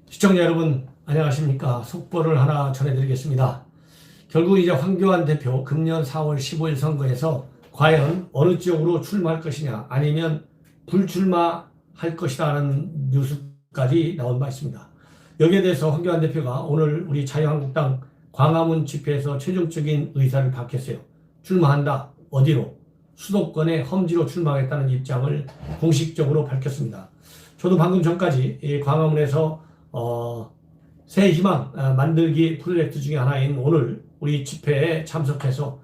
시청자 여러분 안녕하십니까. 속보를 하나 전해드리겠습니다. 결국 이제 황교안 대표 금년 4월 15일 선거에서 과연 어느 지역으로 출마할 것이냐 아니면 불출마할 것이다 하는 뉴스까지 나온 바 있습니다. 여기에 대해서 황교안 대표가 오늘 우리 자유한국당 광화문 집회에서 최종적인 의사를 밝혔어요. 출마한다. 어디로? 수도권의 험지로 출마하겠다는 입장을 공식적으로 밝혔습니다. 저도 방금 전까지 광화문에서 새 희망 만들기 프로젝트 중에 하나인 오늘 우리 집회에 참석해서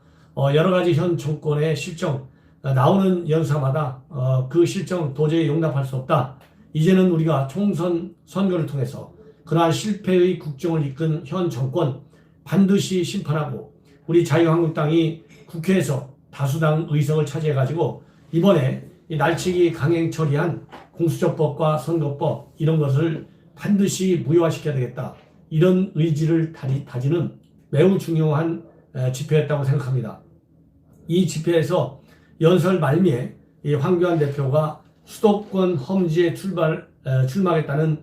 여러 가지 현 정권의 실정 나오는 연사마다 그 실정 도저히 용납할 수 없다. 이제는 우리가 총선 선거를 통해서 그러한 실패의 국정을 이끈 현 정권 반드시 심판하고 우리 자유한국당이 국회에서 다수당 의석을 차지해가지고 이번에 이 날치기 강행 처리한 공수처법과 선거법 이런 것을 반드시 무효화시켜야 되겠다. 이런 의지를 다지는 매우 중요한 집회였다고 생각합니다. 이 집회에서 연설 말미에 이 황교안 대표가 수도권 험지에 출마하겠다는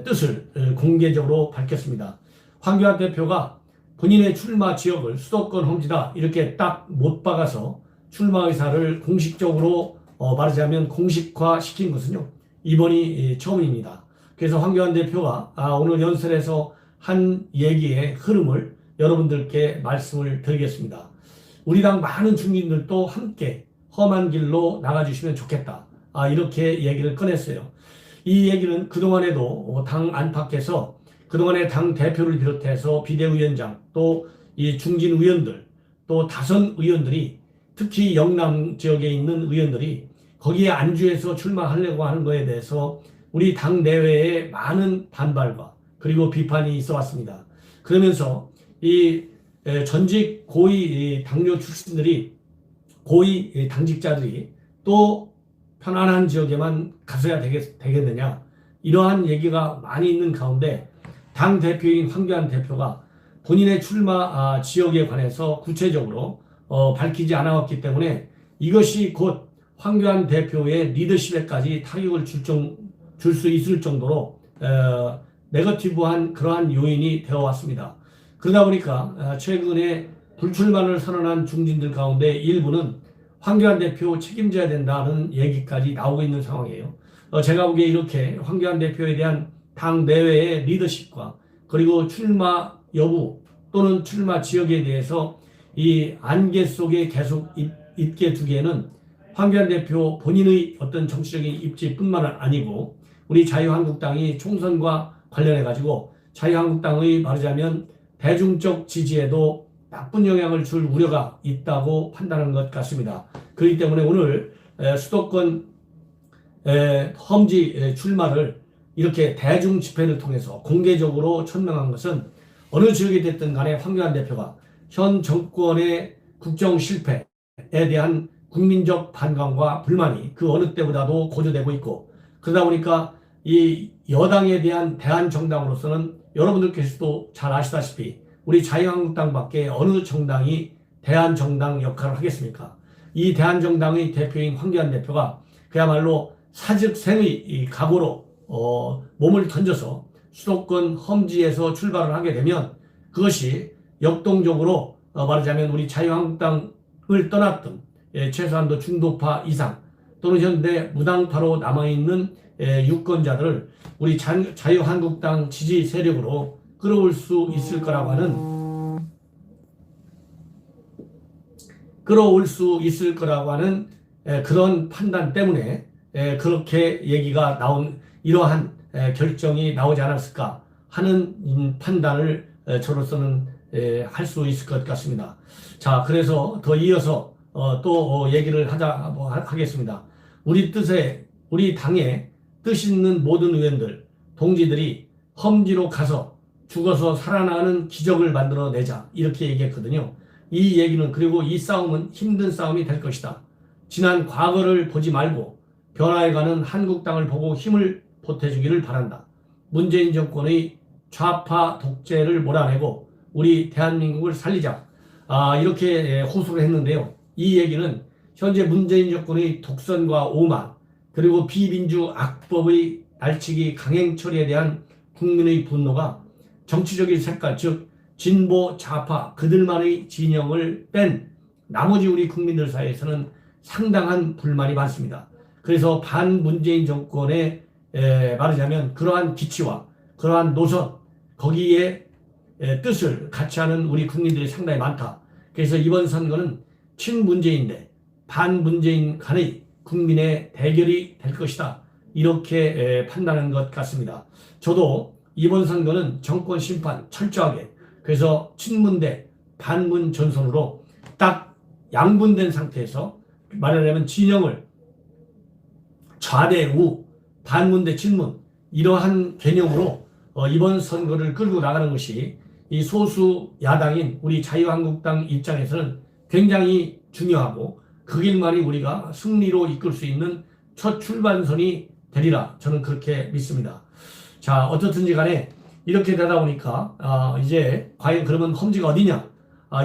뜻을 공개적으로 밝혔습니다. 황교안 대표가 본인의 출마 지역을 수도권 험지다 이렇게 딱 못 박아서 출마 의사를 공식적으로 말하자면 공식화시킨 것은요. 이번이 처음입니다. 그래서 황교안 대표가 오늘 연설에서 한 얘기의 흐름을 여러분들께 말씀을 드리겠습니다. 우리 당 많은 중진들도 함께 험한 길로 나가주시면 좋겠다. 이렇게 얘기를 꺼냈어요. 이 얘기는 그동안에도 당 안팎에서 그동안에 당 대표를 비롯해서 비대위원장 또 이 중진 의원들 또 다선 의원들이 특히 영남 지역에 있는 의원들이 거기에 안주해서 출마하려고 하는 것에 대해서 우리 당 내외에 많은 반발과 그리고 비판이 있어 왔습니다. 그러면서 이 전직 고위 당뇨 출신들이 고위 당직자들이 또 편안한 지역에만 가서야 되겠느냐 이러한 얘기가 많이 있는 가운데 당 대표인 황교안 대표가 본인의 출마 지역에 관해서 구체적으로 밝히지 않아왔기 때문에 이것이 곧 황교안 대표의 리더십에까지 타격을 줄 수 있을 정도로 네거티브한 그러한 요인이 되어 왔습니다. 그러다 보니까 최근에 불출마를 선언한 중진들 가운데 일부는 황교안 대표 책임져야 된다는 얘기까지 나오고 있는 상황이에요. 제가 보기에 이렇게 황교안 대표에 대한 당 내외의 리더십과 그리고 출마 여부 또는 출마 지역에 대해서 이 안개 속에 계속 있게 두기에는 황교안 대표 본인의 어떤 정치적인 입지뿐만 아니고 우리 자유한국당이 총선과 관련해 가지고 자유한국당의 말하자면 대중적 지지에도 나쁜 영향을 줄 우려가 있다고 판단하는 것 같습니다. 그렇기 때문에 오늘 수도권 험지 출마를 이렇게 대중 집회를 통해서 공개적으로 천명한 것은 어느 지역이 됐든 간에 황교안 대표가 현 정권의 국정 실패에 대한 국민적 반감과 불만이 그 어느 때보다도 고조되고 있고 그러다 보니까 이 여당에 대한 대한정당으로서는 여러분들께서도 잘 아시다시피 우리 자유한국당밖에 어느 정당이 대한정당 역할을 하겠습니까? 이 대한정당의 대표인 황교안 대표가 그야말로 사즉생의 각오로 몸을 던져서 수도권 험지에서 출발을 하게 되면 그것이 역동적으로 말하자면 우리 자유한국당을 떠났던 최소한도 중도파 이상 또는 현재 무당파로 남아있는 유권자들을 우리 자유한국당 지지 세력으로 끌어올 수 있을 거라고 하는 그런 판단 때문에 그렇게 얘기가 나온 이러한 결정이 나오지 않았을까 하는 판단을 저로서는 할 수 있을 것 같습니다. 자, 그래서 더 이어서 또 얘기를 하겠습니다. 우리 당의 뜻 있는 모든 의원들, 동지들이 험지로 가서 죽어서 살아나는 기적을 만들어내자 이렇게 얘기했거든요. 이 얘기는 그리고 이 싸움은 힘든 싸움이 될 것이다. 지난 과거를 보지 말고 변화해가는 한국당을 보고 힘을 보태주기를 바란다. 문재인 정권의 좌파 독재를 몰아내고 우리 대한민국을 살리자. 이렇게 호소를 했는데요. 이 얘기는 현재 문재인 정권의 독선과 오만, 그리고 비민주 악법의 날치기 강행 처리에 대한 국민의 분노가 정치적인 색깔, 즉 진보 좌파 그들만의 진영을 뺀 나머지 우리 국민들 사이에서는 상당한 불만이 많습니다. 그래서 반문재인 정권의 말하자면 그러한 기치와 그러한 노선, 거기에 뜻을 같이 하는 우리 국민들이 상당히 많다. 그래서 이번 선거는 친문재인 대 반문재인 간의 국민의 대결이 될 것이다. 이렇게 판단한 것 같습니다. 저도 이번 선거는 정권 심판 철저하게, 그래서 친문 대 반문 전선으로 딱 양분된 상태에서 말하자면 진영을 좌대 우, 반문 대 친문, 이러한 개념으로 이번 선거를 끌고 나가는 것이 이 소수 야당인 우리 자유한국당 입장에서는 굉장히 중요하고 그 길만이 우리가 승리로 이끌 수 있는 첫 출발선이 되리라 저는 그렇게 믿습니다. 자, 어떻든지 간에 이렇게 되다 보니까 이제 과연 그러면 험지가 어디냐,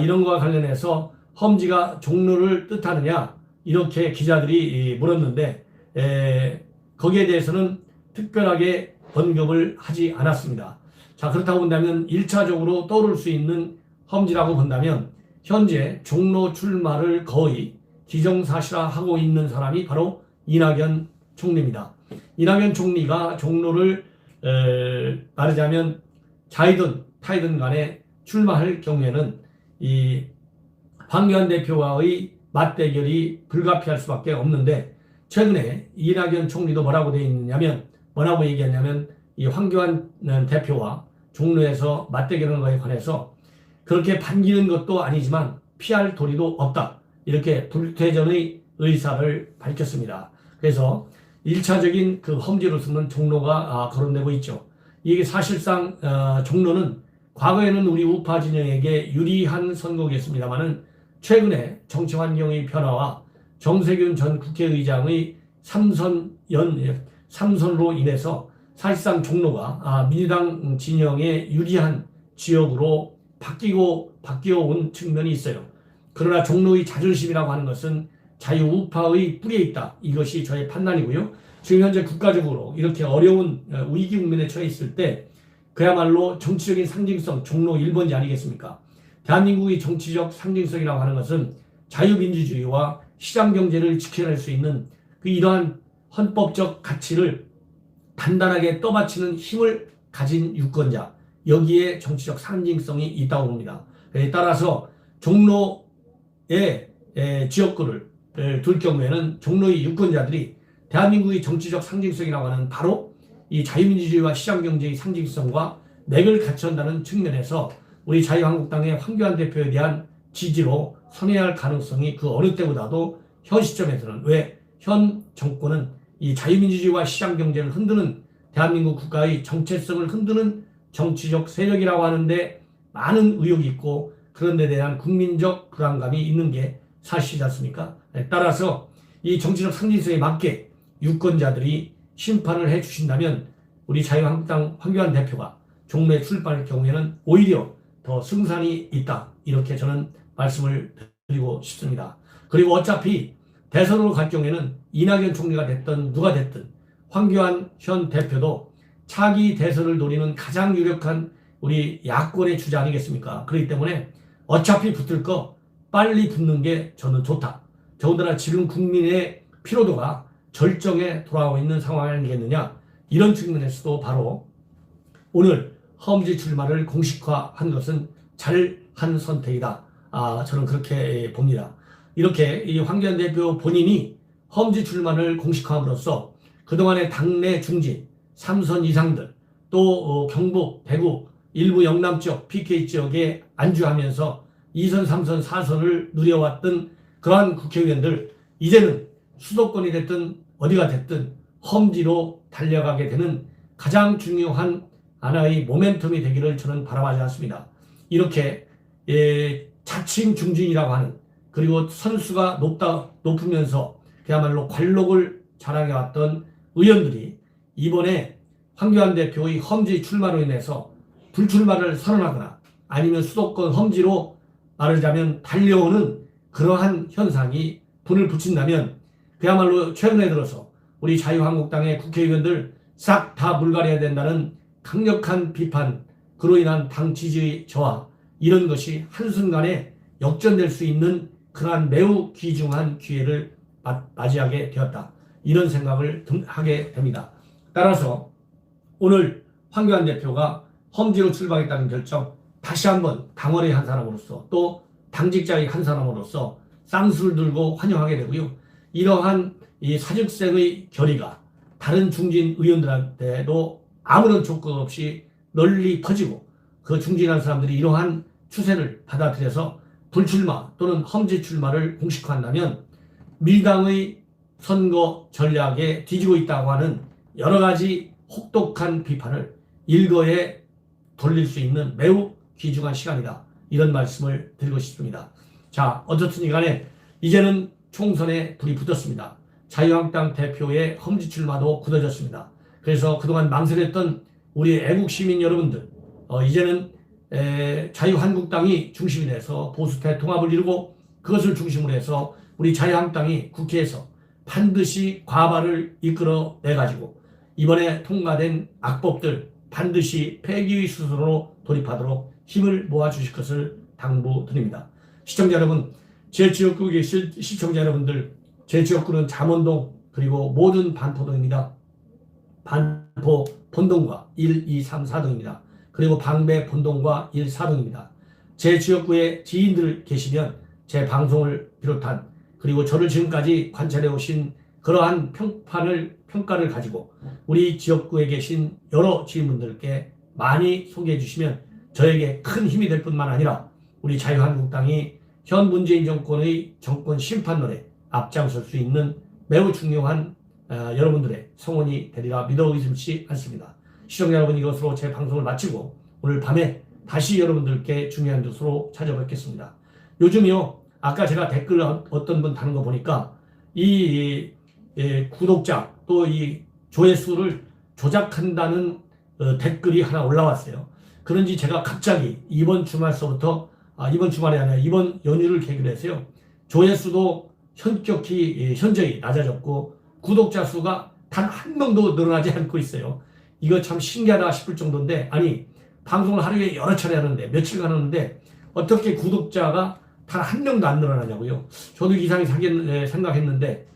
이런 거와 관련해서 험지가 종로를 뜻하느냐, 이렇게 기자들이 물었는데 거기에 대해서는 특별하게 언급을 하지 않았습니다. 자, 그렇다고 본다면 1차적으로 떠오를 수 있는 험지라고 본다면 현재 종로 출마를 거의 기정사실화하고 있는 사람이 바로 이낙연 총리입니다. 이낙연 총리가 종로를 말하자면 자이든 타이든 간에 출마할 경우에는 이 황교안 대표와의 맞대결이 불가피할 수밖에 없는데, 최근에 이낙연 총리도 뭐라고 되어 있느냐면, 뭐라고 얘기했냐면 이 황교안 대표와 종로에서 맞대결하는 것에 관해서 그렇게 반기는 것도 아니지만 피할 도리도 없다, 이렇게 불퇴전의 의사를 밝혔습니다. 그래서 1차적인 그 험지로서는 종로가 거론되고 있죠. 이게 사실상 종로는 과거에는 우리 우파 진영에게 유리한 선거겠습니다만은 최근에 정치 환경의 변화와 정세균 전 국회의장의 삼선로 인해서 사실상 종로가 민주당 진영에 유리한 지역으로 바뀌어 온 측면이 있어요. 그러나 종로의 자존심이라고 하는 것은 자유우파의 뿌리에 있다. 이것이 저의 판단이고요. 지금 현재 국가적으로 이렇게 어려운 위기 국면에 처해 있을 때 그야말로 정치적인 상징성, 종로 1번지 아니겠습니까? 대한민국의 정치적 상징성이라고 하는 것은 자유민주주의와 시장경제를 지켜낼 수 있는 이러한 헌법적 가치를 단단하게 떠받치는 힘을 가진 유권자, 여기에 정치적 상징성이 있다고 봅니다. 따라서 종로의 지역구를 둘 경우에는 종로의 유권자들이 대한민국의 정치적 상징성이라고 하는 바로 이 자유민주주의와 시장경제의 상징성과 맥을 같이 한다는 측면에서 우리 자유한국당의 황교안 대표에 대한 지지로 선회할 가능성이 그 어느 때보다도 현 시점에서는, 왜 현 정권은 이 자유민주주의와 시장경제를 흔드는 대한민국 국가의 정체성을 흔드는 정치적 세력이라고 하는데 많은 의혹이 있고 그런 데 대한 국민적 불안감이 있는 게 사실이지 않습니까? 따라서 이 정치적 상징성에 맞게 유권자들이 심판을 해주신다면 우리 자유한국당 황교안 대표가 종로에 출마할 경우에는 오히려 더 승산이 있다, 이렇게 저는 말씀을 드리고 싶습니다. 그리고 어차피 대선으로 갈 경우에는 이낙연 총리가 됐든 누가 됐든 황교안 현 대표도 차기 대선을 노리는 가장 유력한 우리 야권의 주자 아니겠습니까? 그렇기 때문에 어차피 붙을 거 빨리 붙는 게 저는 좋다. 더군다나 지금 국민의 피로도가 절정에 돌아오고 있는 상황 아니겠느냐, 이런 측면에서도 바로 오늘 험지 출마를 공식화한 것은 잘한 선택이다. 저는 그렇게 봅니다. 이렇게 이 황교안 대표 본인이 험지 출마를 공식화함으로써 그동안의 당내 중진, 3선 이상들, 또 경북, 대구, 일부 영남 지역, PK 지역에 안주하면서 2선, 3선, 4선을 누려왔던 그러한 국회의원들, 이제는 수도권이 됐든 어디가 됐든 험지로 달려가게 되는 가장 중요한 하나의 모멘텀이 되기를 저는 바라지 않습니다. 이렇게 자칭 중진이라고 하는, 그리고 선수가 높으면서 그야말로 관록을 자랑해왔던 의원들이 이번에 황교안 대표의 험지 출마로 인해서 불출마를 선언하거나 아니면 수도권 험지로 말하자면 달려오는 그러한 현상이 불을 붙인다면 그야말로 최근에 들어서 우리 자유한국당의 국회의원들 싹 다 물갈이해야 된다는 강력한 비판, 그로 인한 당 지지의 저하, 이런 것이 한순간에 역전될 수 있는 그러한 매우 귀중한 기회를 맞이하게 되었다. 이런 생각을 하게 됩니다. 따라서 오늘 황교안 대표가 험지로 출마하겠다는 결정, 다시 한번 당원의 한 사람으로서 또 당직자의 한 사람으로서 쌍수를 들고 환영하게 되고요. 이러한 이 사직생의 결의가 다른 중진 의원들한테도 아무런 조건 없이 널리 퍼지고 그 중진한 사람들이 이러한 추세를 받아들여서 불출마 또는 험지 출마를 공식화한다면 민주당의 선거 전략에 뒤지고 있다고 하는 여러 가지 혹독한 비판을 일거에 돌릴 수 있는 매우 귀중한 시간이다. 이런 말씀을 드리고 싶습니다. 자, 어떻든 간에 이제는 총선에 불이 붙었습니다. 자유한국당 대표의 험지 출마도 굳어졌습니다. 그래서 그동안 망설였던 우리 애국 시민 여러분들, 이제는 자유한국당이 중심이 돼서 보수 대통합을 이루고 그것을 중심으로 해서 우리 자유한국당이 국회에서 반드시 과반을 이끌어내가지고 이번에 통과된 악법들 반드시 폐기의 수순으로 돌입하도록 힘을 모아주실 것을 당부드립니다. 시청자 여러분, 제 지역구에 계실 시청자 여러분들, 제 지역구는 잠원동 그리고 모든 반포동입니다. 반포 본동과 1, 2, 3, 4동입니다. 그리고 방배 본동과 1, 4동입니다. 제 지역구에 지인들 계시면 제 방송을 비롯한 그리고 저를 지금까지 관찰해 오신 그러한 평가를 가지고 우리 지역구에 계신 여러 지인분들께 많이 소개해 주시면 저에게 큰 힘이 될 뿐만 아니라 우리 자유한국당이 현 문재인 정권의 정권 심판론에 앞장설 수 있는 매우 중요한 여러분들의 성원이 되리라 믿어 의심치 않습니다. 시청자 여러분, 이것으로 제 방송을 마치고 오늘 밤에 다시 여러분들께 중요한 뉴스로 찾아뵙겠습니다. 요즘요, 아까 제가 댓글 어떤 분 다는 거 보니까 이 구독자 또 이 조회수를 조작한다는 댓글이 하나 올라왔어요. 그런지 제가 갑자기 이번 주말서부터 이번 주말이 아니라 이번 연휴를 계기로 해서요, 조회수도 현저히 낮아졌고 구독자 수가 단 한 명도 늘어나지 않고 있어요. 이거 참 신기하다 싶을 정도인데, 아니 방송을 하루에 여러 차례 하는데 며칠간 하는데 어떻게 구독자가 단 한 명도 안 늘어나냐고요. 저도 이상히 생각했는데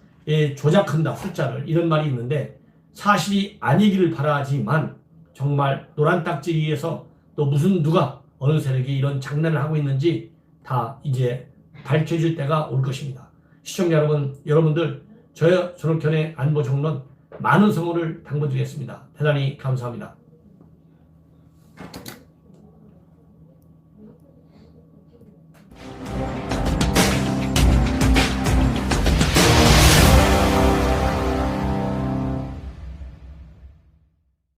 조작한다 숫자를, 이런 말이 있는데 사실이 아니기를 바라지만 정말 노란 딱지 위에서 또 무슨 누가 어느 세력이 이런 장난을 하고 있는지 다 이제 밝혀질 때가 올 것입니다. 시청자 여러분, 여러분들 저녁견의 안보 정론 많은 성원을 당부드리겠습니다. 대단히 감사합니다.